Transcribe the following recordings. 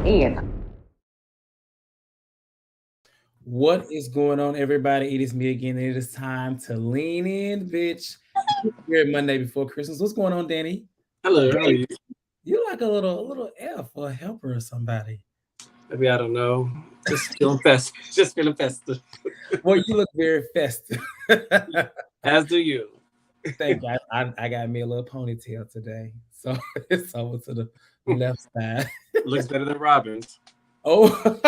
in. What is going on, everybody? It is me again. It is time to lean in, bitch. We're Monday before Christmas. What's going on, Danny? Hello, how are you? You like a little F or a helper or somebody. Maybe I don't know. Just feeling festive. Just feeling festive. Well, you look very festive. As do you. Thank you. I got me a little ponytail today, so it's over to the left side. Looks better than Robyn's. Oh,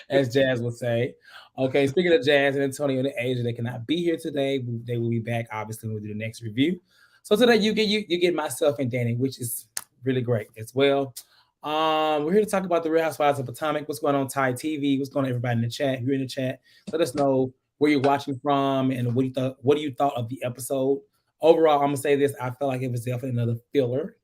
as Jazz would say. Okay, speaking of Jazz and Antonio and Asia, they cannot be here today. They will be back, obviously, when we do the next review. So today you get myself and Danny, which is really great as well. We're here to talk about the Real Housewives of Potomac. What's going on Thai TV? What's going on, everybody in the chat? If you're in the chat, let us know where you're watching from and what you thought of the episode. Overall, I'm gonna say this: I felt like it was definitely another filler.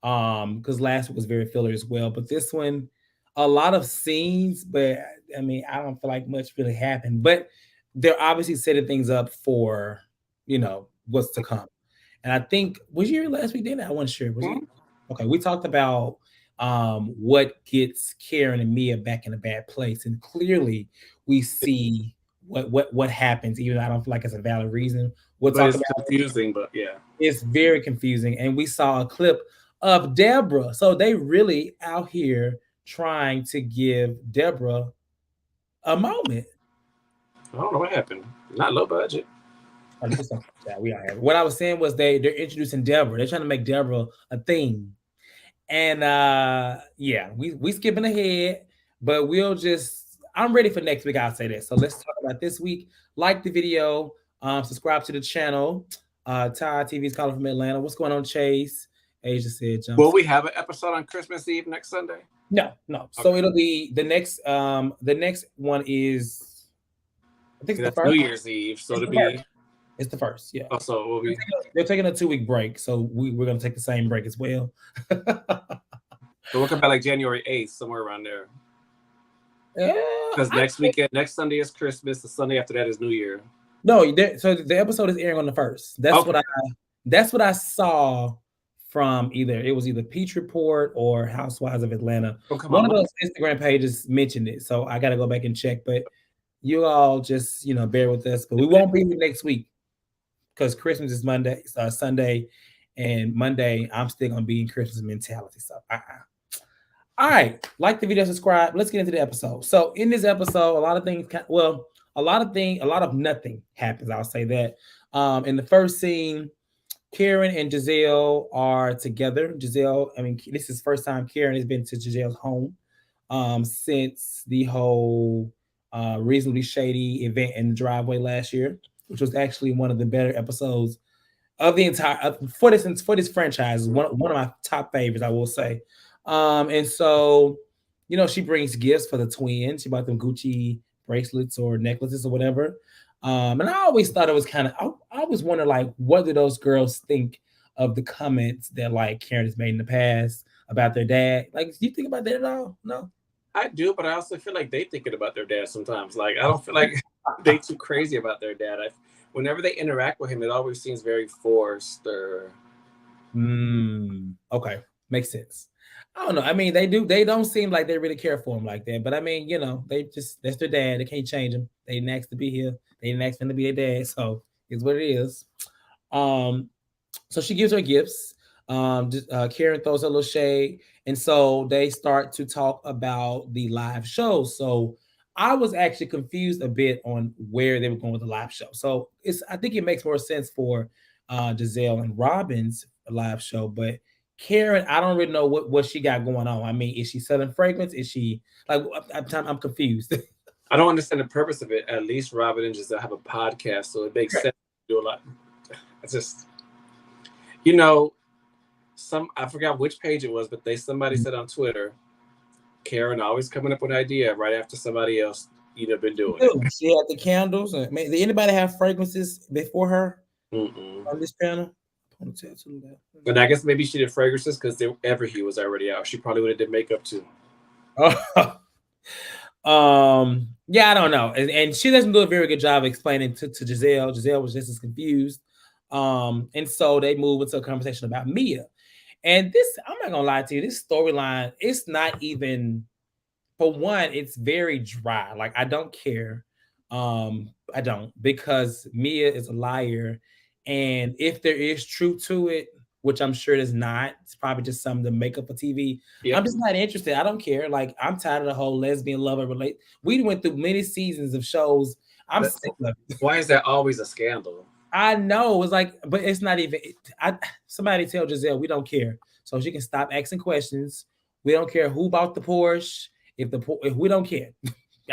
Because last week was very filler as well, but this one a lot of scenes, but I mean, I don't feel like much really happened. But they're obviously setting things up for, what's to come. And I think was you here last week? Didn't I? Wasn't sure. Was you? Okay, we talked about what gets Karen and Mia back in a bad place, and clearly we see what happens. Even though I don't feel like it's a valid reason. We'll But talk it's about. confusing, but yeah. It's very confusing, and we saw a clip of Deborah. So they really out here trying to give Deborah a moment. I don't know what happened. Not low budget. Oh, we are here. What I was saying was they're introducing Deborah. They're trying to make Deborah a thing. And yeah, we skipping ahead, but I'm ready for next week. I'll say that. So let's talk about this week. Like the video, subscribe to the channel. Ty TV's calling from Atlanta. What's going on, Chase? Asia said jump. Will we have an episode on Christmas Eve next Sunday? No. So Okay. it'll be the next one is I think it's the That's first. New Year's Eve, so it'll be. It's the first, yeah. Also, will be. They're taking a 2-week break, so we're gonna take the same break as well. So we'll come back like January 8th, somewhere around there. Yeah. Because next Sunday is Christmas. The Sunday after that is New Year. No, so the episode is airing on the first. That's Okay. That's what I saw from either Peach Report or Housewives of Atlanta. One of those Instagram pages mentioned it, so I got to go back and check. But you all just bear with us, but we won't be here next week because Christmas is Sunday, and Monday I'm still gonna be in Christmas mentality. So all right, like the video, subscribe. Let's get into the episode. So in this episode, a lot of nothing happens. I'll say that. In the first scene, Karen and Gisele are together. Gisele, I mean, this is the first time Karen has been to Gisele's home since the whole reasonably shady event in the driveway last year, which was actually one of the better episodes of the entire for this franchise. One of my top favorites, I will say. And so, she brings gifts for the twins. She bought them Gucci bracelets or necklaces or whatever. And I always thought it was I always wonder, like, what do those girls think of the comments that, like, Karen has made in the past about their dad? Like, do you think about that at all? No? I do, but I also feel like they thinking about their dad sometimes. Like, I don't feel like they too crazy about their dad. Whenever they interact with him, it always seems very forced or... Okay. Makes sense. I don't know. I mean, they don't seem like they really care for him like that. But I mean, that's their dad. They can't change him. They didn't ask to be here. They didn't ask him to be their dad. So it's what it is. So she gives her gifts. Karen throws a little shade. And so they start to talk about the live show. So I was actually confused a bit on where they were going with the live show. So I think it makes more sense for Gizelle and Robyn's live show, but Karen, I don't really know what she got going on. I mean, is she selling fragrance? Is she like? I'm confused. I don't understand the purpose of it. At least Robyn and Gisele have a podcast, so it makes sense to do a lot. It's just, I forgot which page it was, but somebody said on Twitter, Karen always coming up with an idea right after somebody else been doing it. She had the candles. Did anybody have fragrances before her on this panel? But I guess maybe she did fragrances because Everhy was already out. She probably would have did makeup too. Yeah, I don't know, and she doesn't do a very good job explaining to Gisele. Gisele was just as confused, and so they move into a conversation about Mia. And this, I'm not gonna lie to you, this storyline, it's not even, for one, it's very dry. Like I don't care. I don't, because Mia is a liar. And if there is truth to it, which I'm sure there's not, it's probably just something to make up for TV. Yep. I'm just not interested. I don't care. Like I'm tired of the whole lesbian lover relate. We went through many seasons of shows. I'm sick of it. Why is that always a scandal? I know it's like, but it's not even. Somebody tell Gisele we don't care, so she can stop asking questions. We don't care who bought the Porsche. If we don't care,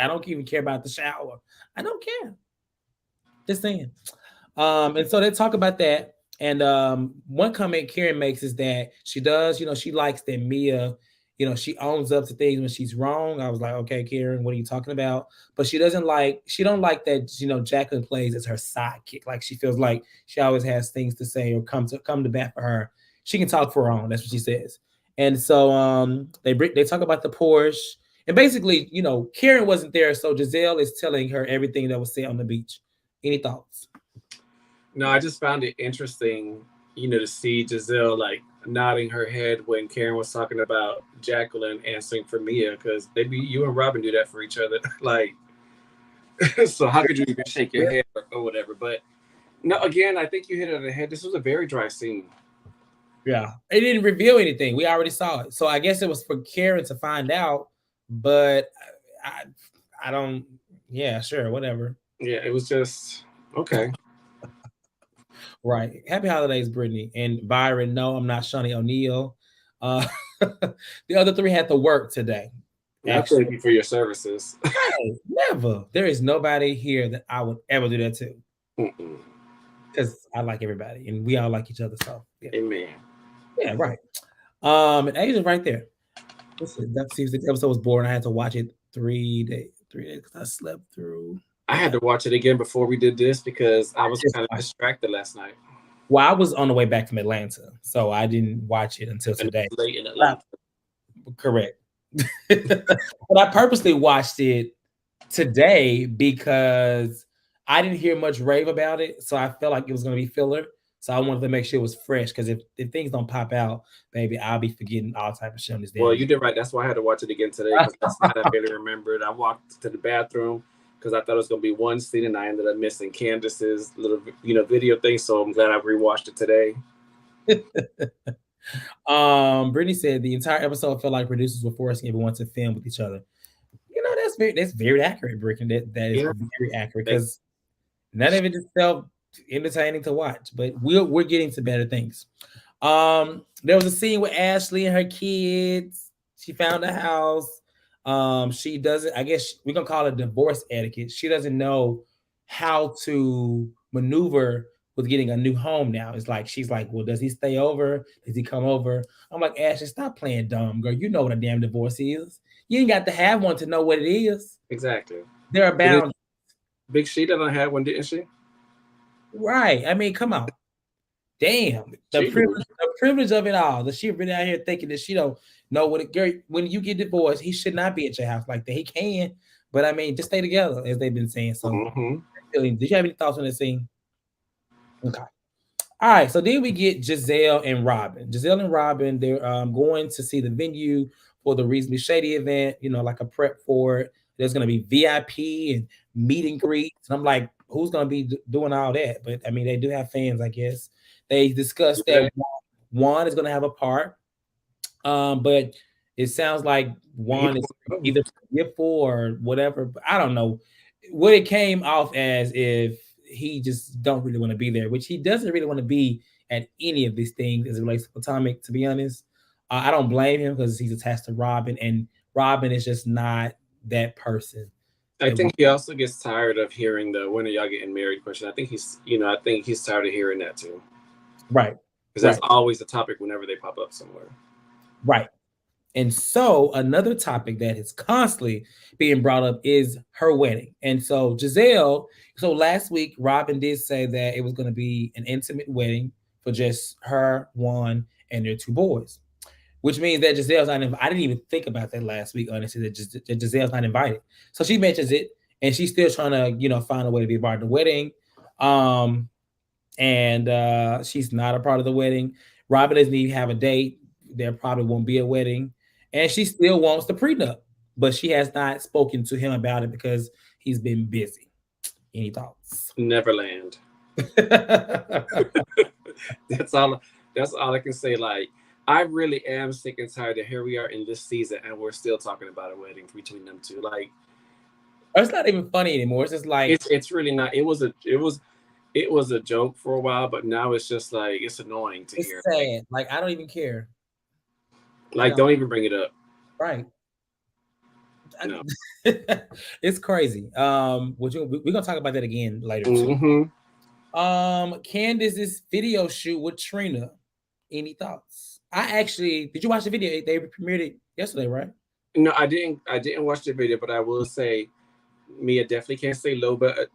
I don't even care about the shower. I don't care. Just saying. And so they talk about that. And one comment Karen makes is that she does, she likes that Mia, she owns up to things when she's wrong. I was like, okay, Karen, what are you talking about? But she don't like that, Jacqueline plays as her sidekick. Like she feels like she always has things to say or come to bat for her. She can talk for her own. That's what she says. And so they talk about the Porsche. And basically, Karen wasn't there, so Gisele is telling her everything that was said on the beach. Any thoughts? No, I just found it interesting, to see Gisele like nodding her head when Karen was talking about Jacqueline answering for Mia, because you and Robyn do that for each other. Like, so how could you even shake your head or whatever? But no, again, I think you hit it on the head. This was a very dry scene. Yeah, it didn't reveal anything. We already saw it, so I guess it was for Karen to find out. But I don't. Yeah, sure, whatever. Yeah, it was just okay. Right. Happy holidays, Brittany and Byron. No, I'm not Shawnee O'Neal. The other three had to work today. Actually, thank you for your services. Hey, never. There is nobody here that I would ever do that to. Because I like everybody and we all like each other. So yeah. Amen. Yeah, right. And Asia's right there. Listen, that seems the episode was boring. I had to watch it 3 days because I slept through. I had to watch it again before we did this because I was kind of distracted last night. Well, I was on the way back from Atlanta, so I didn't watch it until today. Late in Atlanta. Correct. But I purposely watched it today because I didn't hear much rave about it, so I felt like it was going to be filler. So I wanted to make sure it was fresh because if things don't pop out, baby, I'll be forgetting all type of shit on this day. Well, you did right. That's why I had to watch it again today because that's not I barely remembered. I walked to the bathroom because I thought it was going to be one scene, and I ended up missing Candiace's little, video thing. So I'm glad I rewatched it today. Brittany said the entire episode felt like producers were forcing everyone to film with each other. That's very accurate, Brittany. That is very accurate because none of it just felt entertaining to watch. But we're getting to better things. There was a scene with Ashley and her kids. She found a house. She doesn't, I guess we're gonna call it divorce etiquette. She doesn't know how to maneuver with getting a new home now. It's like she's like, well, does he stay over? Does he come over? I'm like, Ashley, stop playing dumb, girl. You know what a damn divorce is. You ain't got to have one to know what it is. Exactly. There are boundaries. Big She done had one, didn't she? Right. I mean, come on. Damn. The privilege of it all. That she really out here thinking that she don't know what it, girl, when you get divorced, he should not be at your house like that. He can, but I mean, just stay together, as they've been saying. So did you have any thoughts on this scene? Okay. All right. So then we get Gizelle and Robyn. Gizelle and Robyn, they're going to see the venue for the Reasonably Shady event, like a prep for it. There's going to be VIP and meet and greets. And I'm like, who's going to be doing all that? But I mean, they do have fans, I guess. They discussed that Juan is going to have a part. But it sounds like Juan is either forgetful or whatever. But I don't know. What it came off as if he just don't really want to be there, which he doesn't really want to be at any of these things as it relates to Potomac, to be honest. I don't blame him because he's attached to Robyn, and Robyn is just not that person. I think he also gets tired of hearing the "when are y'all getting married" question. I think he's tired of hearing that too. Right. Because that's always a topic whenever they pop up somewhere. Right. And so another topic that is constantly being brought up is her wedding. And so Gisele, last week, Robyn did say that it was going to be an intimate wedding for just her, Juan, and their 2 boys, which means that Gisele's not invited. I didn't even think about that last week, honestly, that Gisele's not invited. So she mentions it, and she's still trying to, find a way to be a part of the wedding. And she's not a part of the wedding. Robyn doesn't even have a date. there probably won't be a wedding, and she still wants the prenup, but she has not spoken to him about it because he's been busy. Any thoughts? Neverland. That's all. That's all I can say. Like, I really am sick and tired that here we are in this season and we're still talking about a wedding between them two. Like, It's not even funny anymore. It's just like it's really not. It was a joke for a while, but now it's just like it's annoying to it's hear. sad. Like I don't even care. Like, don't even bring it up. Right. No. It's crazy. We're gonna talk about that again later too. Candiace's video shoot with Trina. Any thoughts? Did you watch the video? They premiered it yesterday, right? No, I didn't. I didn't watch the video, but I will say, Mia definitely can't say low budget.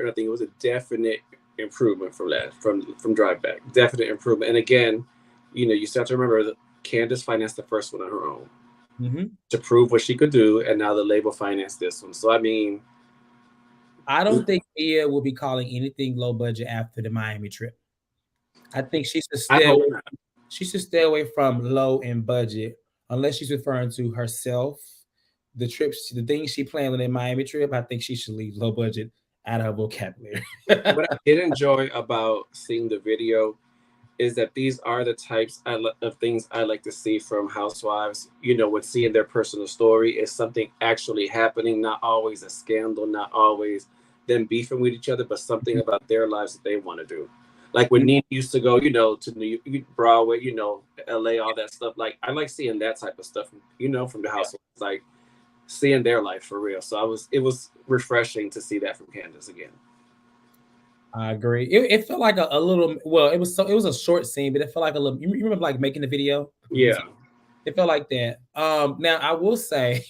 And I think it was a definite improvement from Drive Back. Definite improvement. And again, you still have to remember that Candiace financed the first one on her own to prove what she could do, and now the label financed this one. So I mean, I don't think Mia will be calling anything low budget after the Miami trip. I think she should stay away from low in budget unless she's referring to herself. The trips, the things she planned on the Miami trip, I think she should leave low budget out of her vocabulary. What I did enjoy about seeing the video is that these are the types of things I like to see from housewives. With seeing their personal story is something actually happening, not always a scandal, not always them beefing with each other, but something about their lives that they want to do. Like when Nene used to go, to New York, Broadway, LA, all that stuff. Like I like seeing that type of stuff, from the housewives, like seeing their life for real. So it was refreshing to see that from Candiace again. I agree. It felt like a little. Well, it was a short scene, but it felt like a little. You remember like making the video? Yeah, it felt like that. Now I will say,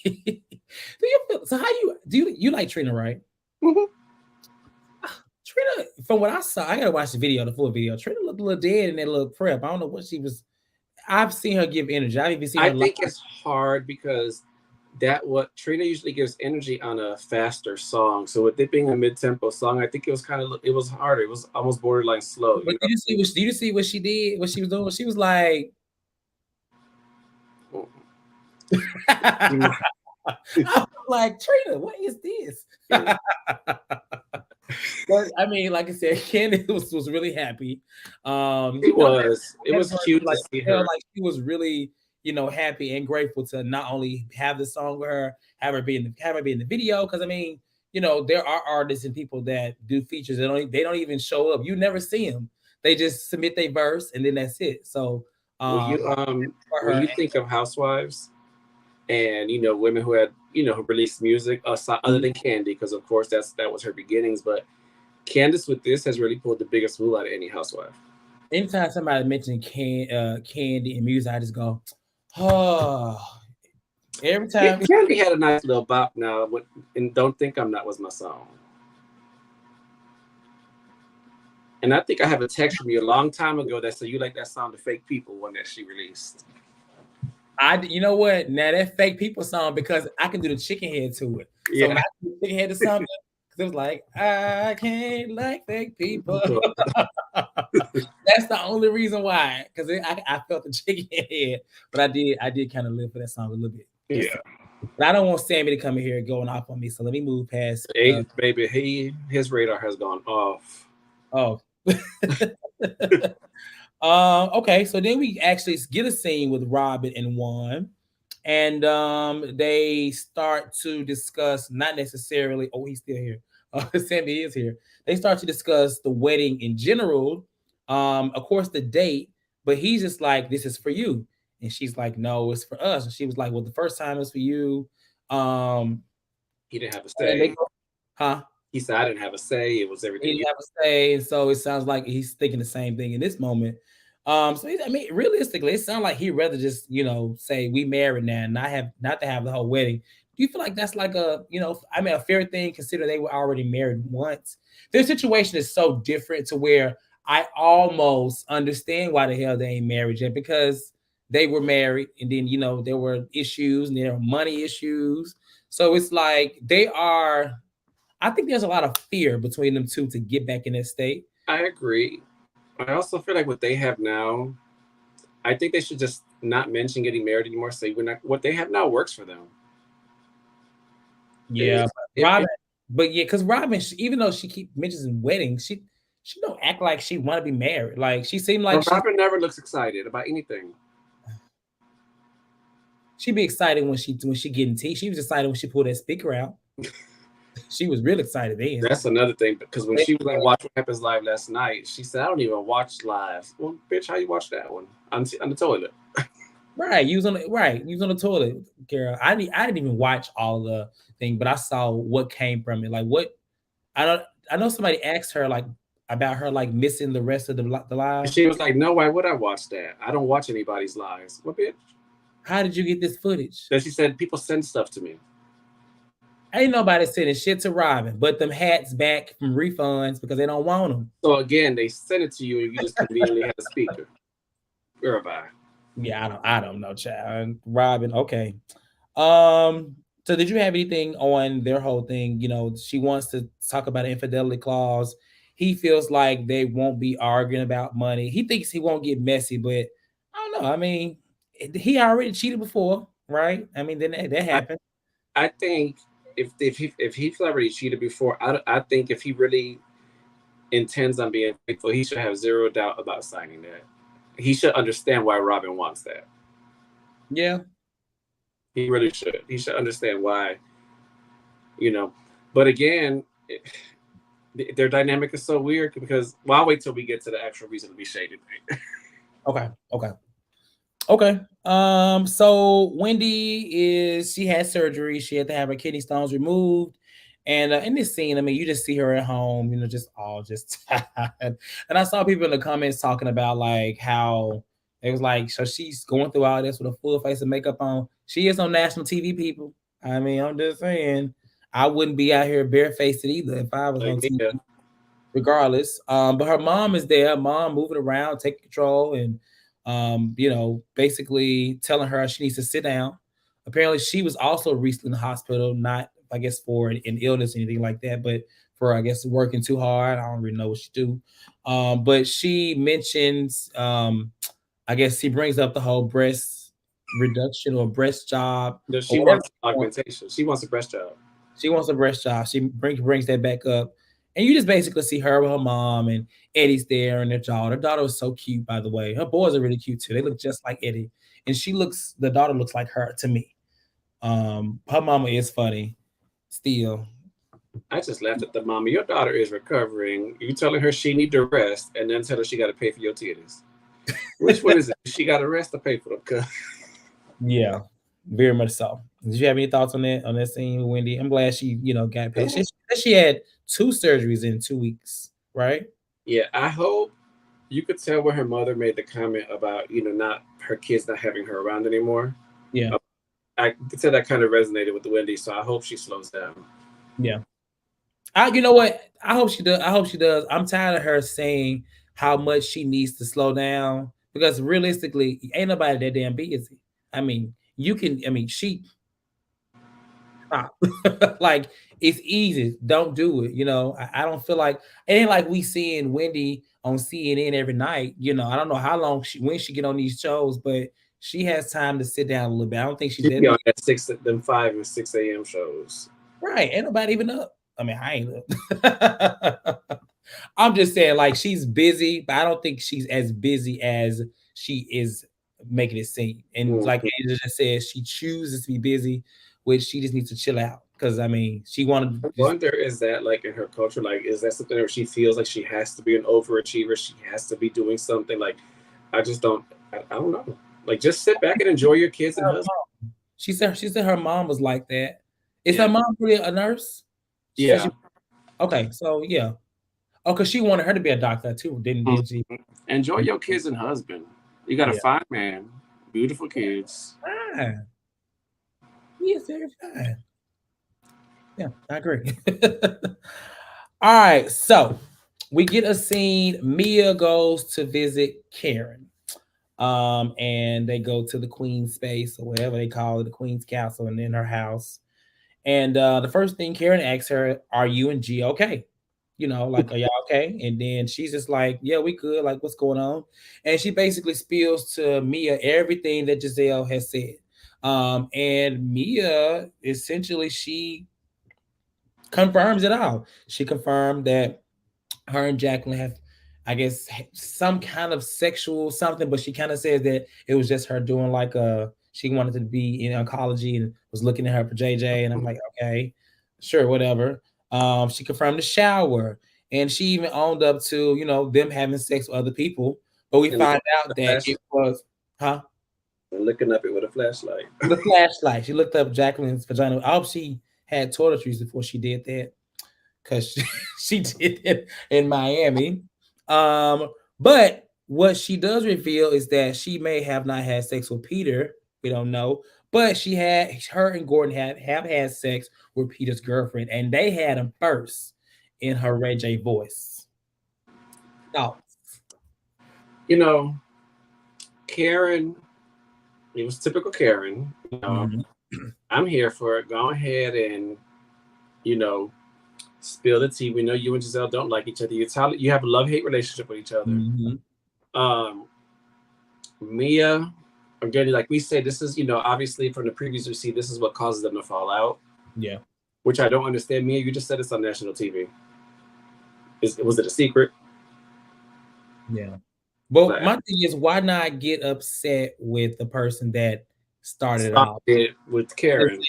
you like Trina, right? Mm-hmm. Trina, from what I saw, I gotta watch the full video. Trina looked a little dead in that little prep. I don't know what she was. I've seen her give energy. I've even seen her. I think it's hard because what Trina usually gives energy on a faster song. So with it being a mid-tempo song, I think it was harder. It was almost borderline slow. But did you see what she did? What she was doing? She was like, I was like, Trina, what is this? But I mean, like I said, Candiace was really happy. It was cute to see her. Like she was really, happy and grateful to not only have the song with her, have her be in the video. Because I mean, there are artists and people that do features that they don't even show up. You never see them. They just submit their verse and then that's it. So when you think of housewives and women who had who released music other than Candy, because of course that was her beginnings, but Candiace with this has really pulled the biggest fool out of any housewife. Anytime somebody mentions Candy and music, I just go, oh. Every time. Candy had a nice little bop now, and Don't Think I'm Not was my song. And I think I have a text from you a long time ago that said you like that song, The Fake People, one that she released. You know what? Now that Fake People song, because I can do the chicken head to it. So when I do the chicken head to something, because it was like, I can't like fake people. That's the only reason why. Because I felt the chicken head. But I did kind of live for that song a little bit. Yeah. But I don't want Sammy to come in here going off on me. So let me move past. Baby, his radar has gone off. Oh. Okay, so then we actually get a scene with Robyn and Juan, and they start to discuss, not necessarily. Oh, he's still here. Sammy is here. They start to discuss the wedding in general, of course, the date. But he's just like, "This is for you," and she's like, "No, it's for us." And she was like, "Well, the first time was for you." He didn't have a say. Huh? He said, "I didn't have a say. It was everything." He didn't have a say, and so it sounds like he's thinking the same thing in this moment. I mean, realistically, it sounds like he'd rather just, say we married now and not to have the whole wedding. Do you feel like that's like a fair thing, consider they were already married once? Their situation is so different to where I almost understand why the hell they ain't married yet, because they were married and then, there were issues and there were money issues. So it's like I think there's a lot of fear between them two to get back in that state. I agree. I also feel like what they have now, I think they should just not mention getting married anymore. Say we're not, what they have now works for them. Yeah, If, but if, Robyn, if but yeah, because Robyn, even though she keep mentioning weddings, she don't act like she want to be married. Like she seemed like but Robyn never looks excited about anything. she be excited when she getting tea. She was excited when she pulled that speaker out. She was real excited then. That's another thing because when she was like watch what happens live last night, she said I don't even watch live. Well, bitch, how you watch that one on the toilet? Right, you was on the toilet, girl. I didn't even watch all the thing, but I saw what came from it. Like what I don't I know somebody asked her like about her like missing the rest of the And live. she was like, no, why would I watch that? I don't watch anybody's lives. What bitch? How did you get this footage? Then she said people send stuff to me. Ain't nobody sending shit to Robyn, but them hats back from refunds because they don't want them. So again, they send it to you, and you just conveniently have a speaker. Girl, bye. Yeah, I don't know, child. Robyn, okay. Um, so did you have anything on their whole thing? You know, she wants to talk about an infidelity clause. He feels like they won't be arguing about money. He thinks he won't get messy, but I don't know. I mean, he already cheated before, right? I mean, then that I, happened. I think if he's already cheated before, I think if he really intends on being faithful, he should have zero doubt about signing that. He should understand why Robyn wants that. Yeah. He really should. He should understand why, you know. But again, their dynamic is so weird because, well, I'll wait till we get to the actual reason to be shaded. Okay. Okay. Okay. So Wendy she had surgery. She had to have her kidney stones removed. And in this scene, I mean, you just see her at home, you know, just all just tired. And I saw people in the comments talking about like how it was like, so she's going through all this with a full face of makeup on. She is on national TV, people. I mean, I'm just saying, I wouldn't be out here barefaced either if I was on Like, TV, yeah, regardless. But her mom is there, mom moving around, taking control, and you know, basically telling her she needs to sit down. Apparently, she was also recently in the hospital, not I guess for an illness or anything like that, but for I guess working too hard. I don't really know what she do. But she mentions, I guess she brings up the whole breast reduction or breast job no, or she whatever wants augmentation. She wants a breast job. she wants a breast job. She brings that back up, and you just basically see her with her mom and Eddie's there and their daughter. Her daughter was so cute, by the way. Her boys are really cute too. They look just like Eddie, and the daughter looks like her to me. Her mama is funny, still. I just laughed at the mama. Your daughter is recovering. You telling her she need to rest, and then tell her she got to pay for your titties. Which one is it? She got to rest or pay for them? Yeah, very much so. Did you have any thoughts on that scene with Wendy? I'm glad she got paid. She had 2 surgeries in 2 weeks, right? Yeah, I hope you could tell when her mother made the comment about not her kids not having her around anymore. Yeah, I could say that kind of resonated with Wendy, so I hope she slows down. yeah. You know what? I hope she does. I hope she does. I'm tired of her saying how much she needs to slow down because realistically, ain't nobody that damn busy. I mean, you can. I mean, she stop. Like it's easy. Don't do it. I don't feel like it ain't like we seeing Wendy on CNN every night. I don't know how long when she get on these shows, but she has time to sit down a little bit. I don't think she's She that be on busy. that 5 and 6 a.m. shows. Right. Ain't nobody even up. I mean, I ain't up. I'm just saying, like, she's busy, but I don't think she's as busy as she is making it seem. And like Mm-hmm. Angela just said, she chooses to be busy, which she just needs to chill out. Because I mean, she wanted I to just wonder, is that like in her culture? Like, is that something where she feels like she has to be an overachiever? She has to be doing something. Like, I just don't. I don't know. Like, just sit back and enjoy your kids and husband. she said her mom was like that. Is Yeah, her mom really a nurse? She said yeah. she okay, so yeah. Oh, because she wanted her to be a doctor too, didn't she? Mhm. Enjoy your kids and husband. You got a Yeah. fine man, beautiful kids. Fine. He is very fine. Yeah, I agree. All right, so we get a scene. Mia goes to visit Karen. And they go to the Queen's space or whatever they call it, the Queen's castle, and in her house. And the first thing Karen asks her, "Are you and G okay?" like, are y'all okay? And then she's just like, yeah, we good. Like, what's going on? And she basically spills to Mia everything that Gizelle has said. And Mia essentially she confirms it all. She confirmed that her and Jacqueline have, I guess, some kind of sexual something, but she kind of says that it was just her doing like she wanted to be in oncology and was looking at her for JJ, and I'm like, okay, sure, whatever. She confirmed the shower, and she even owned up to them having sex with other people, but we And find out that it was, huh? looking up it with a flashlight. The flashlight. She looked up Jacqueline's vagina. I hope she had toiletries before she did that, because she did it in Miami. But what she does reveal is that she may have not had sex with Peter. We don't know. But her and Gordon have had sex with Peter's girlfriend, and they had him first in her Ray J voice. Thoughts? Karen, it was typical Karen. I'm here for it. Go ahead and, spill the tea. We know you and Gisele don't like each other. You have a love-hate relationship with each other. Mia, again, like we said, this is, obviously from the previews we see, this is what causes them to fall out. Yeah. Which I don't understand. Mia, you just said it's on national TV. Was it a secret? Yeah. But my thing is, why not get upset with the person that started off it with Karen?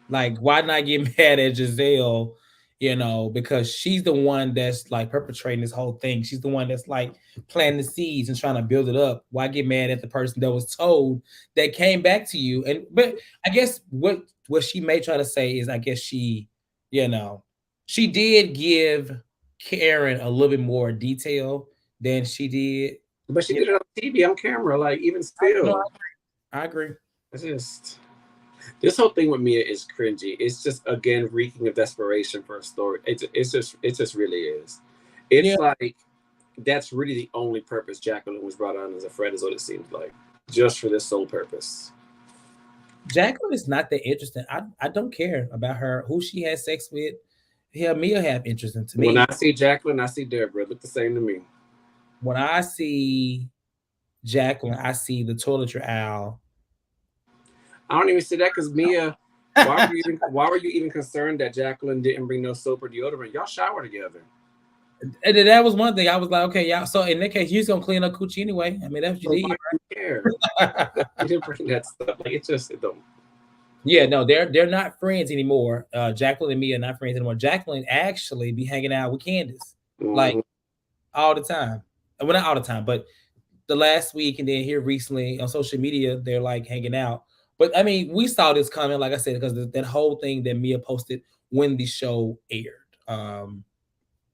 Like, why not get mad at Gisele? Because she's the one that's like perpetrating this whole thing. She's the one that's like planting the seeds and trying to build it up. Why get mad at the person that was told that came back to you? But I guess what she may try to say is, I guess she did give Karen a little bit more detail than she did. But she did it on TV, on camera, like even still. I agree. It's just this whole thing with Mia is cringy. It's just again reeking of desperation for a story. It just really is. It's like that's really the only purpose Jacqueline was brought on as a friend, is what it seems like, just for this sole purpose. Jacqueline is not that interesting. I don't care about her, who she has sex with. Yeah, Mia have interesting to me. When I see Jacqueline, I see Deborah. Look the same to me. When I see Jacqueline, I see the toiletry owl. I don't even see that because Mia. Why were you even concerned that Jacqueline didn't bring no soap or deodorant? Y'all shower together. And that was one thing. I was like, okay, y'all. So in that case, you're gonna clean up coochie anyway. I mean, that's what you did. Care. You didn't bring that stuff. Like it don't. Yeah, no, they're not friends anymore. Jacqueline and Mia are not friends anymore. Jacqueline actually be hanging out with Candiace like all the time. Well, not all the time, but the last week and then here recently on social media, they're like hanging out. But I mean, we saw this coming, like I said, because that whole thing that Mia posted when the show aired.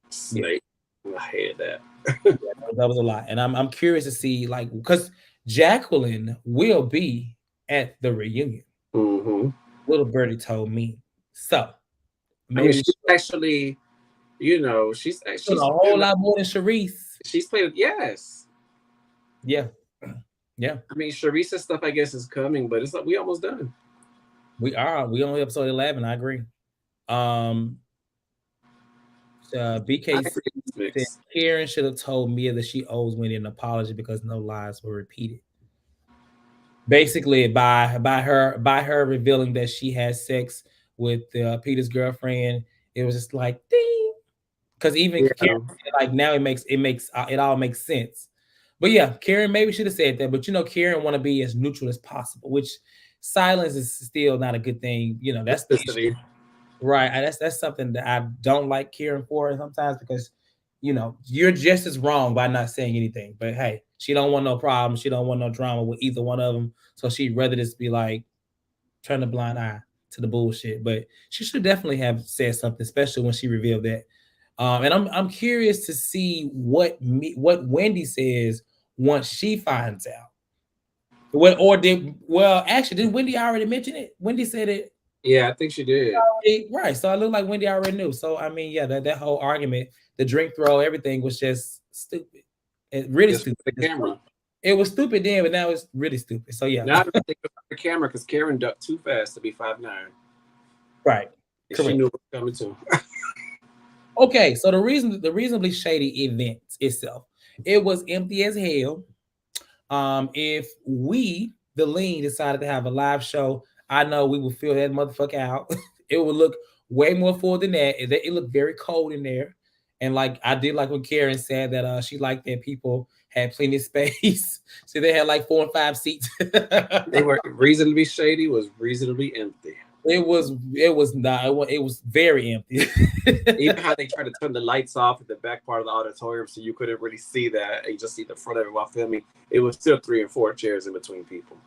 Snake. I hated that. That was a lot. And I'm curious to see, like, because Jacqueline will be at the reunion. Little birdie told me. So maybe she's actually, she's a whole lot more than Charisse. She's played, yes. Yeah. Yeah. I mean, Charisse's stuff, I guess, is coming, but it's like we almost done. We only episode 11. I agree. BK said Karen should have told Mia that she owes Wendy an apology because no lies were repeated. Basically, by her revealing that she had sex with Peter's girlfriend, it was just like ding, because even Karen, like now it all makes sense. But yeah, Karen maybe should have said that. But Karen want to be as neutral as possible, which silence is still not a good thing. That's the issue. Right. That's something that I don't like Karen for sometimes, because you're just as wrong by not saying anything. But hey, she don't want no problem. She don't want no drama with either one of them. So she'd rather just be like, turn a blind eye to the bullshit. But she should definitely have said something, especially when she revealed that. And I'm curious to see what Wendy says once she finds out. Actually, did Wendy already mention it? Wendy said it. Yeah, I think she did. Right. So it looked like Wendy already knew. So I mean, yeah, that whole argument, the drink throw, everything was just stupid. It really just stupid. The camera. It was stupid then, but now it's really stupid. So yeah. Now I think about the camera because Karen ducked too fast to be 5'9". Right. She knew it was coming too. Okay, so the reasonably shady event itself, it was empty as hell. If we, the lean, decided to have a live show, I know we would fill that motherfucker out. It would look way more full than that. It looked very cold in there. And like I did like when Karen said that she liked that people had plenty of space. So they had like 4 and 5 seats. They were reasonably shady, was reasonably empty. It was not it was very empty. Even how they tried to turn the lights off at the back part of the auditorium so you couldn't really see that. You just see the front of it while filming. It was still 3 and 4 chairs in between people.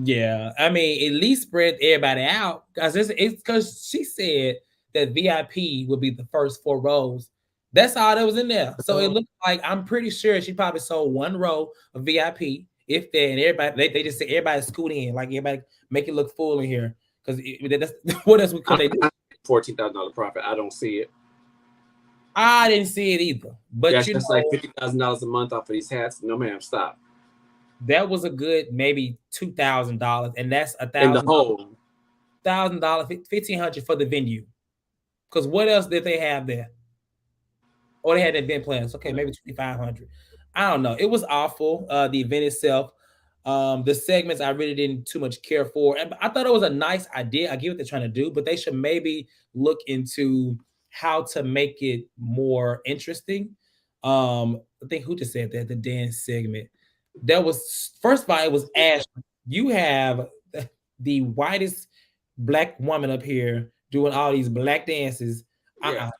Yeah, I mean, at least spread everybody out because it's because she said that VIP would be the first 4 rows. That's all that was in there. So it looked like I'm pretty sure she probably sold 1 row of VIP, if that, and everybody they just said everybody scoot in, like everybody make it look full in here. Because that's what else could they do? $14,000 profit. I don't see it. I didn't see it either. But Yeah, you that's know, like $50,000 a month off of these hats. No, ma'am, stop. that was a good maybe $2,000, and that's In the whole $1,000, $1,500 for the venue. Because what else did they have there? Or they had event plans. Okay, maybe 2,500. I don't know. It was awful. The event itself, the segments I really didn't too much care for. And I thought it was a nice idea. I get what they're trying to do, but they should maybe look into how to make it more interesting. I think who just said that the dance segment. That was first of all, it was Ash. You have the whitest black woman up here doing all these black dances. yeah.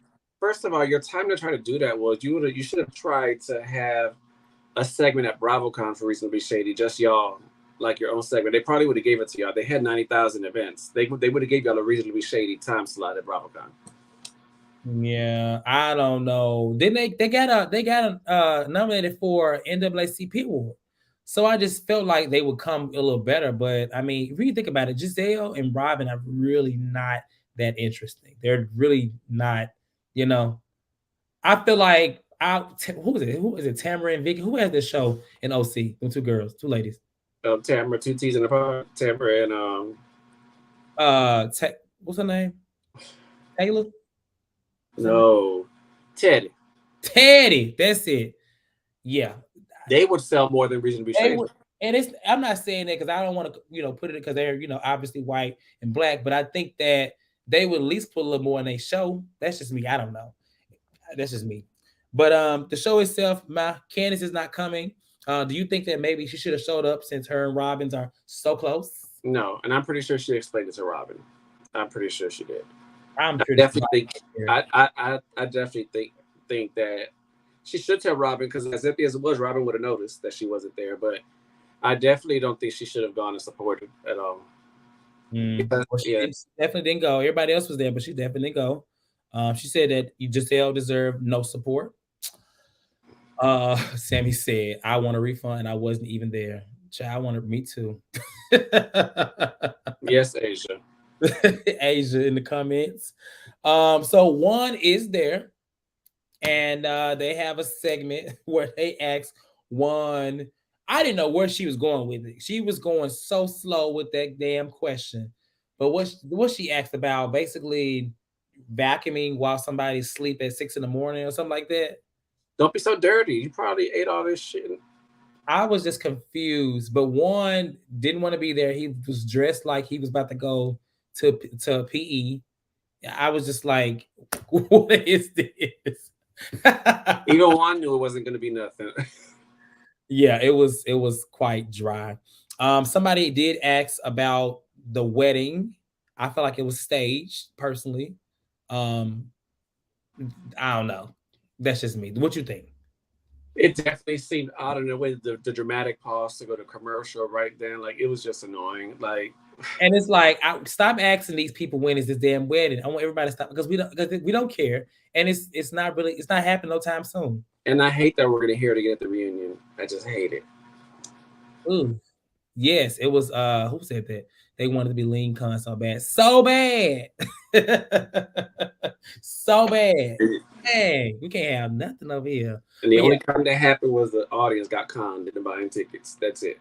First of all, your time to try to do that was you should have tried to have a segment at BravoCon for Reasonably Shady, just y'all, like your own segment. They probably would have gave it to y'all. They had 90,000 events. They would have gave y'all a Reasonably Shady time slot at BravoCon. Yeah, I don't know. Then they got nominated for NAACP award. So I just felt like they would come a little better. But I mean, if you think about it, Gizelle and Robyn are really not that interesting. They're really not, you know. I feel like who is it? Who is it? Tamara and Vicky. Who has this show in OC? Them 2 girls, 2 ladies. Tamara, 2 T's in the pod. Tamara and What's her name? Taylor. No, Teddy. Teddy. That's it. Yeah, they would sell more than Reasonably Shady. And I'm not saying that because I don't want to, put it because they're, obviously white and black, but I think that they would at least put a little more in their show. That's just me. I don't know. That's just me. But the show itself, Candiace is not coming. Do you think that maybe she should have showed up since her and Robyn's are so close? No, and I'm pretty sure she explained it to Robyn. I'm pretty sure she did. I definitely think that she should tell Robyn, because as empty as it was, Robyn would have noticed that she wasn't there. But I definitely don't think she should have gone and supported at all. Well, she definitely didn't go. Everybody else was there, but she definitely didn't go. She said that Gisele deserved no support. Sammy said, "I want a refund, and I wasn't even there." I wanted me too. Yes, Asia. Asia in the comments. So Juan is there, and they have a segment where they ask Juan. I didn't know where she was going with it. She was going so slow with that damn question. But what she asked about, basically vacuuming while somebody's asleep at 6 a.m. or something like that. Don't be so dirty. You probably ate all this shit. I was just confused. But Juan didn't want to be there. He was dressed like he was about to go to PE. I was just like, what is this? Even Juan knew it wasn't going to be nothing. Yeah, it was quite dry. Somebody did ask about the wedding. I felt like it was staged, personally. I don't know. That's just me. What you think? It definitely seemed odd in the way the dramatic pause to go to commercial right then. Like, it was just annoying. Like, and it's like, stop asking these people when is this damn wedding. I want everybody to stop because we don't care, and it's not happening no time soon. And I hate that we're gonna hear it again at the reunion. I just hate it. Ooh, yes, it was. Who said that? They wanted to be lean con so bad, so bad, so bad. Hey, we can't have nothing over here. And the only con that happened was the audience got conned into buying tickets. That's it.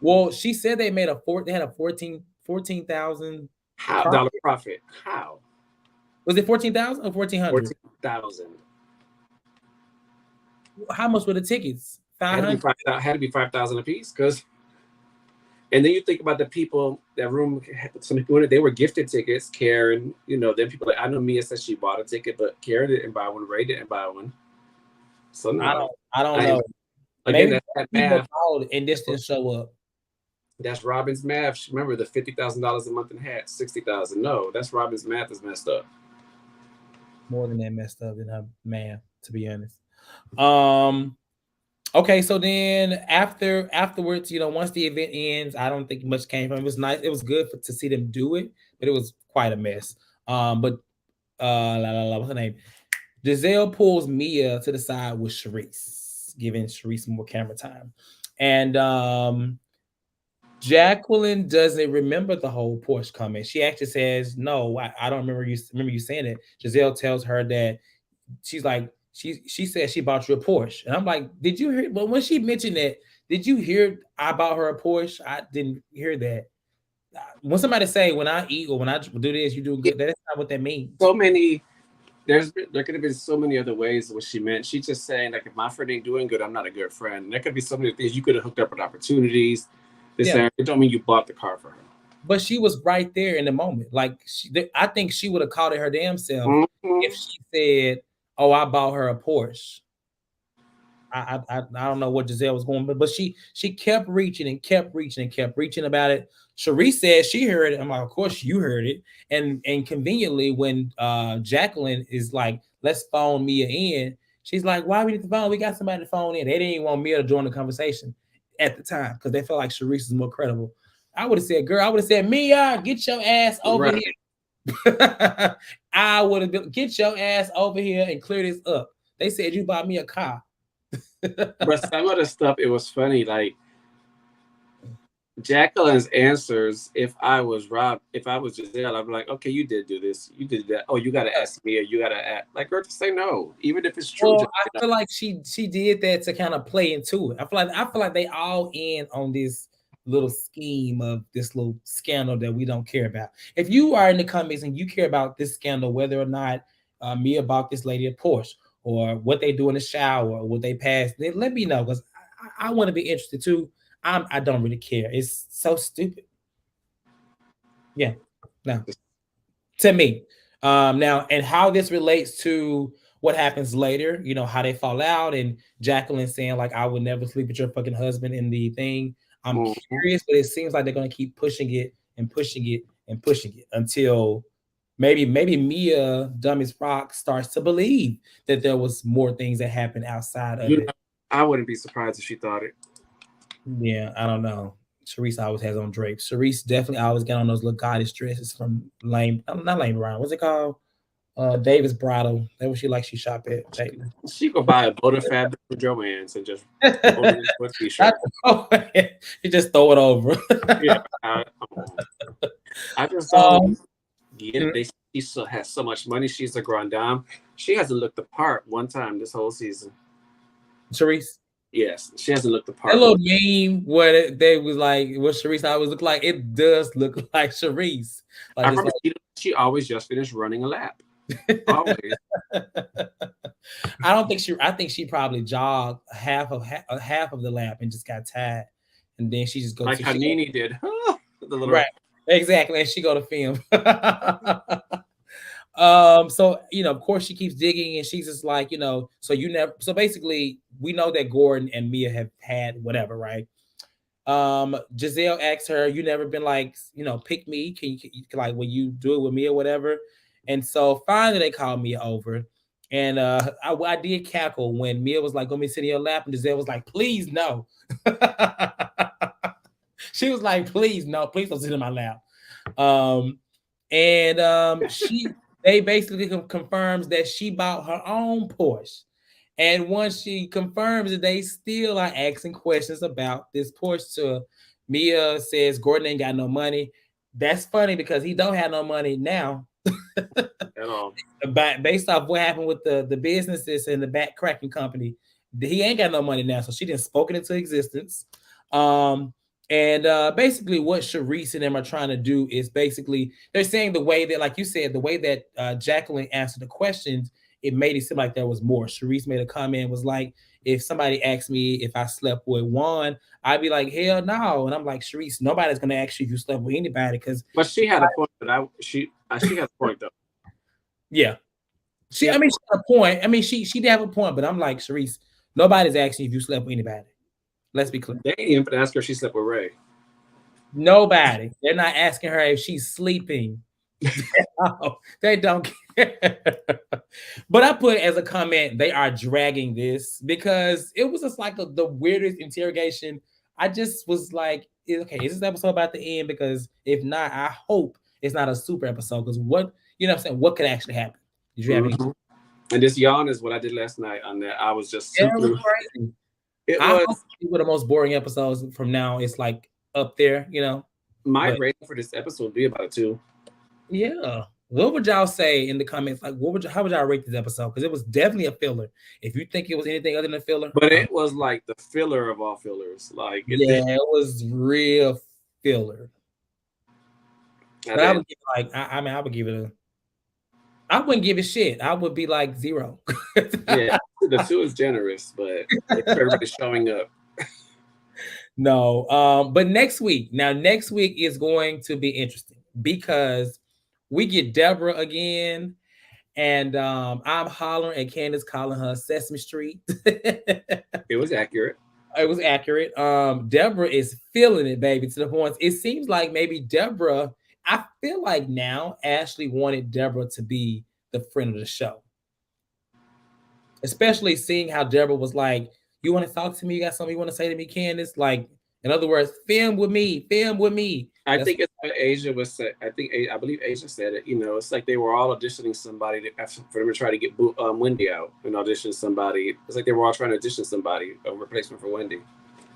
Well, she said they had a $14,000 profit. How? Was it 14,000 or 1,400? 14,000. How much were the tickets? Had to be 500. 5,000. Had to be 5,000 a piece. Because, and then you think about the people that room. Some people they were gifted tickets. Karen, then people like I know Mia said she bought a ticket, but Karen didn't buy one. Ray didn't buy one. So no, I don't I know. again Maybe that's that people math. called and this didn't show up. That's Robyn's math. Remember the $50,000 a month and hat, 60,000. No, that's Robyn's math is messed up. More than that messed up than her math, to be honest. Okay, so then afterwards, once the event ends, I don't think much came from it. It was nice. It was good to see them do it, but it was quite a mess. But what's her name? Gisele pulls Mia to the side with Sharice, giving Sharice more camera time. And Jacqueline doesn't remember the whole Porsche comment. She actually says, "No, I don't remember you saying it." Gisele tells her that she's like, she said she bought you a Porsche. And I'm like, did you hear? But when she mentioned that, did you hear I bought her a Porsche? I didn't hear that. When somebody say when I eat or when I do this, you do good, that's not what that means. So many there could have been so many other ways what she meant. She's just saying like if my friend ain't doing good, I'm not a good friend. There could be so many things you could have hooked up with opportunities. It don't mean you bought the car for her. But she was right there in the moment. Like I think she would have caught it her damn self if she said, "Oh, I bought her a Porsche." I don't know what Gisele was going, but she kept reaching and kept reaching and kept reaching about it. Sharice said she heard it. I'm like, of course you heard it. And conveniently, when Jacqueline is like, let's phone Mia in, she's like, why we need to phone? We got somebody to phone in. They didn't even want Mia to join the conversation at the time because they felt like Sharice is more credible. I would have said, girl, I would have said, Mia, get your ass over here. I would have been, get your ass over here and clear this up. They said you bought me a car. But some of the stuff, it was funny. Like Jacqueline's answers, if I was Gisele, I'd be like, okay, you did do this, you did that. Oh, you got to ask me, or you got to act like her to say no, even if it's true. Well, I feel like she did that to kind of play into it. I feel like they all in on this little scheme of this little scandal that we don't care about. If you are in the comments and you care about this scandal, whether or not me about this lady at Porsche or what they do in the shower or what they pass, then let me know because I want to be interested too. I don't really care. It's so stupid. Yeah, no, to me. Now, and how this relates to what happens later, how they fall out, and Jacqueline saying like, "I would never sleep with your fucking husband" in the thing. I'm curious, but it seems like they're gonna keep pushing it and pushing it and pushing it until maybe Mia, dumb as rock, starts to believe that there was more things that happened outside of it. I wouldn't be surprised if she thought it. Yeah, I don't know. Sharice always has on drapes. Sharice definitely always got on those little goddess dresses from not Lane Brown. What's it called? Davis Bridal. That was she like she shop at. She could buy a boat of fabric for Joann's and just with t-shirt. You just throw it over. Yeah, I just don't get it. She still has so much money. She's a grand dame. She hasn't looked the part one time this whole season. Sharice? Yes, she hasn't looked the part. That little meme where they was like, what Sharice always look like, it does look like Sharice. Like, I remember she always just finished running a lap. Always. I think she probably jogged half of the lap and just got tired. And then she just goes like how Nene did. Right. Exactly. And she go to film. So of course she keeps digging and she's just like, so basically we know that Gordon and Mia have had whatever, right? Gisele asks her, you never been like, pick me, can you like when you do it with me or whatever? And so finally they called Mia over, and I did cackle when Mia was like, "Gonna be sitting in your lap," and Gisele was like, "Please no." She was like, "Please no, please don't sit in my lap." They basically confirms that she bought her own Porsche. And once she confirms that they still are asking questions about this Porsche, Mia says Gordon ain't got no money. That's funny because he don't have no money now. At all. Based off what happened with the businesses and the back cracking company, he ain't got no money now. So she didn't spoken into existence. And basically, what Sharice and them are trying to do is basically they're saying the way that, like you said, the way that Jacqueline answered the questions, it made it seem like there was more. Sharice made a comment, was like, if somebody asked me if I slept with Juan, I'd be like, hell no. And I'm like, Sharice, nobody's gonna ask you if you slept with anybody because, But she had a point. But she has a point though. yeah, She has I mean, she had a point. I mean, she did have a point, but I'm like, Sharice, nobody's asking if you slept with anybody. Let's be clear. they ain't even ask her if she slept with Ray. Nobody. They're not asking her if she's sleeping. No, they don't care. But I put as a comment, they are dragging this because it was just like the weirdest interrogation. I just was like, okay, is this episode about to end? Because if not, I hope it's not a super episode. Because what, you know what I'm saying? What could actually happen? Did you have any? Mm-hmm. And this yawn is what I did last night on that. I was just Yeah, it was super. crazy. It I hope was it's one of the most boring episodes from now. It's like up there, you know. my But rating for this episode would be about a 2. yeah. What would y'all say in the comments? Like, how would y'all rate this episode? Because it was definitely a filler. If you think it was anything other than a filler, But it was like the filler of all fillers. Like it yeah, did. it was real filler. But I would give it like, I mean, I would give it a. I wouldn't give it shit. I would be like 0. Yeah, the 2 is generous, but everybody's showing up. No, but next week. Now, next week is going to be interesting because we get Deborah again. And I'm hollering and Candiace calling her Sesame Street. It was accurate. It was accurate. Deborah is feeling it, baby, to the point. It seems like maybe Deborah, I feel like now Ashley wanted Deborah to be the friend of the show. Especially seeing how Deborah was like, you want to talk to me? You got something you want to say to me, Candiace? Like, in other words, film with me, film with me. I think it's what Asia was said. I believe Asia said it. You know, it's like they were all auditioning somebody for them to try to get Wendy out and audition somebody. It's like they were all trying to audition somebody, a replacement for Wendy.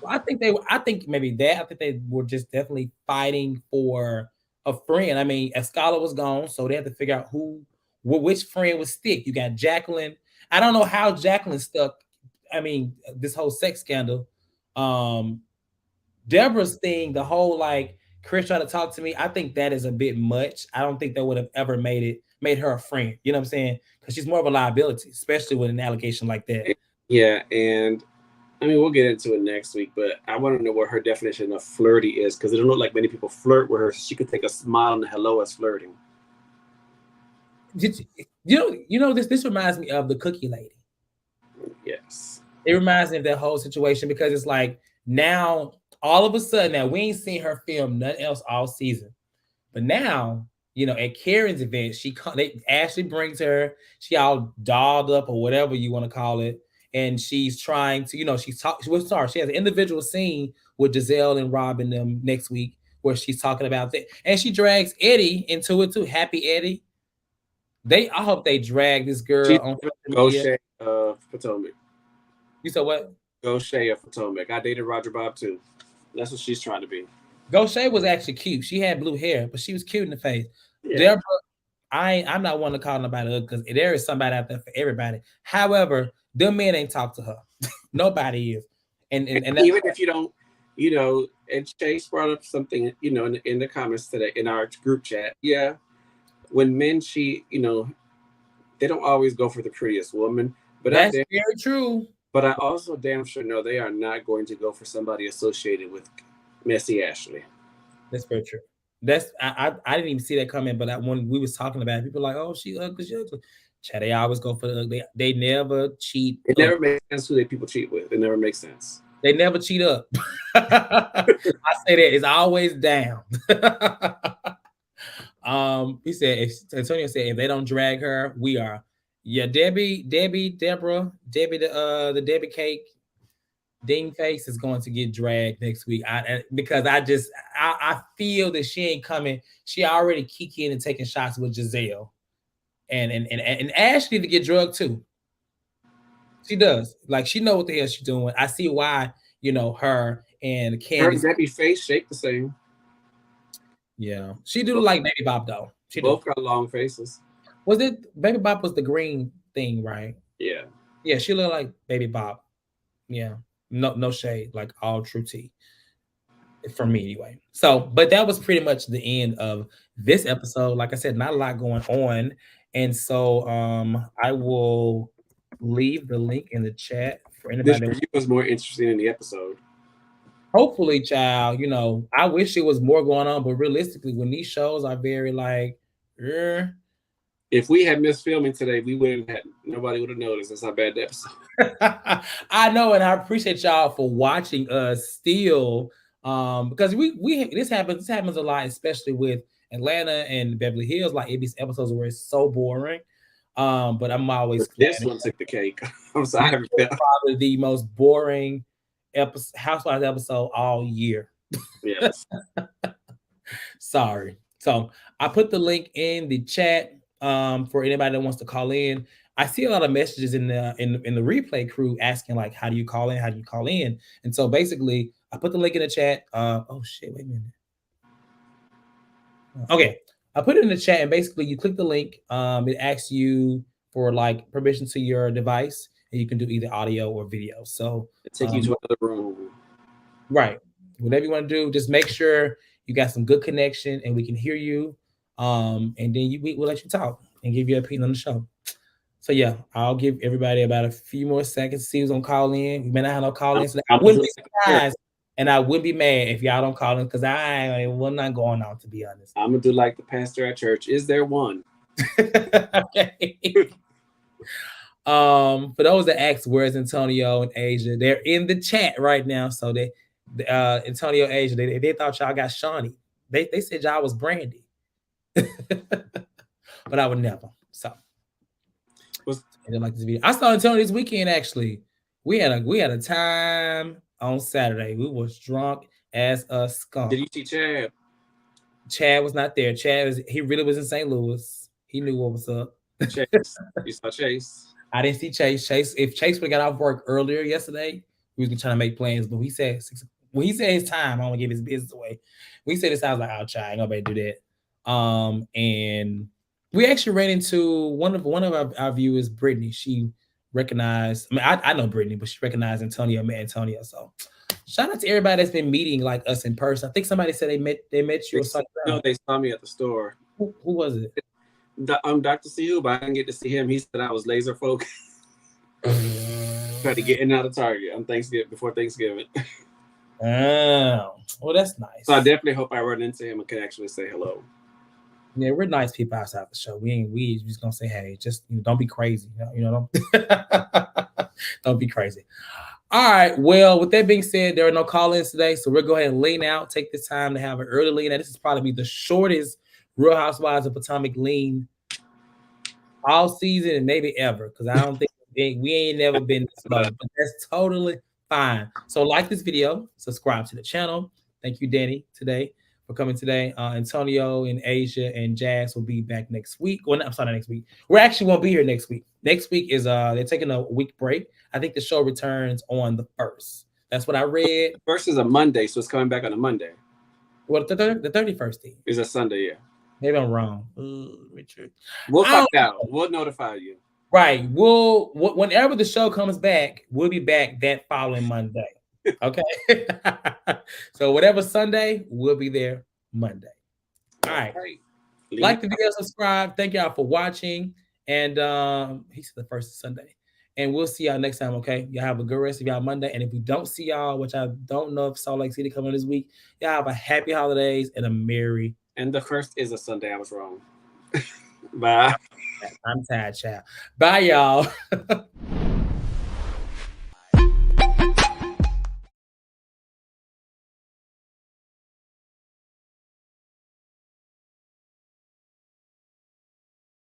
Well, I think they were. I think maybe that. I think they were just definitely fighting for a friend. I mean, Escala was gone, so they had to figure out which friend would stick. You got Jacqueline. I don't know how Jacqueline stuck. I mean, this whole sex scandal. Deborah's thing, the whole like Chris tried to talk to me. I think that is a bit much. I don't think that would have ever made her a friend. You know what I'm saying? Because she's more of a liability, especially with an allegation like that. Yeah, and I mean we'll get into it next week, but I want to know what her definition of flirty is because it don't look like many people flirt with her. So she could take a smile and a hello as flirting. This reminds me of the cookie lady. Yes, it reminds me of that whole situation because it's like now all of a sudden now we ain't seen her film nothing else all season, but now at Karen's event Ashley brings her, she all dolled up or whatever you want to call it, and she's trying to she has an individual scene with Gizelle and Robyn them next week where she's talking about that, and she drags Eddie into it too. Happy Eddie. I hope they drag this girl on Shady of Potomac. You said what? Shady of Potomac. I dated Roger Bob too. That's what she's trying to be. Shady was actually cute. She had blue hair, but she was cute in the face. Yeah. Deborah, I'm not one to call nobody ugly because there is somebody out there for everybody. However, them men ain't talk to her. Nobody is. And even if you don't, and Chase brought up something, in the comments today in our group chat. Yeah. When men cheat, they don't always go for the prettiest woman. But that's very true. But I also damn sure know they are not going to go for somebody associated with Messy Ashley. That's very true. I didn't even see that coming, but when we was talking about it, people were like, oh, she ugly, she ugly. Chad, they always go for the ugly. They never cheat. It never makes sense who people cheat with. It never makes sense. They never cheat up. I say that it's always down. He said, Antonio said, if they don't drag her, we are. Yeah, Debbie, Deborah, Debbie, the Debbie cake, ding face is going to get dragged next week. Because I feel that she ain't coming. She already kicking and taking shots with Gisele, and Ashley to get drugged too. She does. Like she know what the hell she's doing. I see why her and Candiace. Her Debbie face shaped the same. Yeah, she do like Baby Bop though. She both got long faces. Was it Baby Bop was the green thing, right? Yeah. Yeah, she looked like Baby Bop. Yeah. No shade, like all true tea. for me anyway. So, but that was pretty much the end of this episode. Like I said, not a lot going on. And so I will leave the link in the chat for This anybody that review was more interesting than the episode. hopefully, child, I wish it was more going on, but realistically, when these shows are very like, eh. If we had missed filming today, we wouldn't have. Nobody would have noticed. That's how bad the episode. I know, and I appreciate y'all for watching us still. Because we this happens a lot, especially with Atlanta and Beverly Hills. Like these episodes where it's so boring. But I'm always But glad this one took the cake. I'm sorry. probably the most boring episode Housewives episode all year. Yes. Sorry. So I put the link in the chat for anybody that wants to call in. I see a lot of messages in the replay crew asking like, how do you call in? How do you call in? And so basically, I put the link in the chat. Oh shit! Wait a minute. Okay, I put it in the chat, and basically, you click the link. It asks you for like permission to your device, and you can do either audio or video. So it take you to another room. Right. Whatever you want to do, just make sure you got some good connection and we can hear you. And then we'll let you talk and give you an opinion on the show. So yeah, I'll give everybody about a few more seconds to see who's gonna call in. We may not have no call in, so I wouldn't be surprised, and I wouldn't be mad if y'all don't call in because we're not going on, to be honest. I'm gonna do like the pastor at church. Is there one? Okay. For those that ask where's Antonio and Asia, they're in the chat right now. So Antonio, Asia, they thought y'all got Shawnee. They said y'all was Brandy. But I would never. So I didn't like this video. I saw Antonio this weekend actually. We had a time on Saturday. We was drunk as a skunk. Did you see Chad? Chad was not there. He really was in St. Louis. He knew what was up. Chase. You saw Chase? I didn't see Chase. If Chase would have got off work earlier yesterday, we was trying to make plans. But he said when he said his time, I don't want to give his business away. When he said this, I was like, I'll try. I ain't gonna do that. And we actually ran into one of our viewers, Brittany. She recognized. I mean, I know Brittany, but she recognized Antonio. Met Antonio. So shout out to everybody that's been meeting like us in person. I think somebody said they met you or something. No, they saw me at the store. Who was it? Dr. C. But I didn't get to see him. He said I was laser focused. Tried to get in and out of Target on Thanksgiving before Thanksgiving. Oh, well, that's nice. So I definitely hope I run into him and can actually say hello. Yeah, we're nice people outside the show. We just gonna say hey. Just don't be crazy. Don't don't be crazy. All right. Well, with that being said, there are no call-ins today, so we'll go ahead and lean out. Take this time to have an early lean out. This is probably the shortest Real Housewives of Potomac lean all season and maybe ever, because I don't think we ain't never been this low, but that's totally fine. So like this video, subscribe to the channel. Thank you, Danny, today for coming today. Antonio and Asia and Jazz will be back next week. Well, I'm sorry, not next week. We actually won't be here next week. Next week is they're taking a week break. I think the show returns on the 1st. That's what I read. The 1st is a Monday, so it's coming back on a Monday. Well, the 31st is a Sunday, yeah. Maybe I'm wrong. Richard. We'll find out. We'll notify you. Right. Whenever the show comes back, we'll be back that following Monday. Okay. So whatever Sunday, we'll be there Monday. All right. Like the video, subscribe. Thank y'all for watching. And he said the 1st is Sunday. And we'll see y'all next time, okay? Y'all have a good rest of y'all Monday. And if we don't see y'all, which I don't know if Salt Lake City coming this week, y'all have a happy holidays and a merry. And the 1st is a Sunday. I was wrong. Bye. I'm tired, child. Bye, y'all.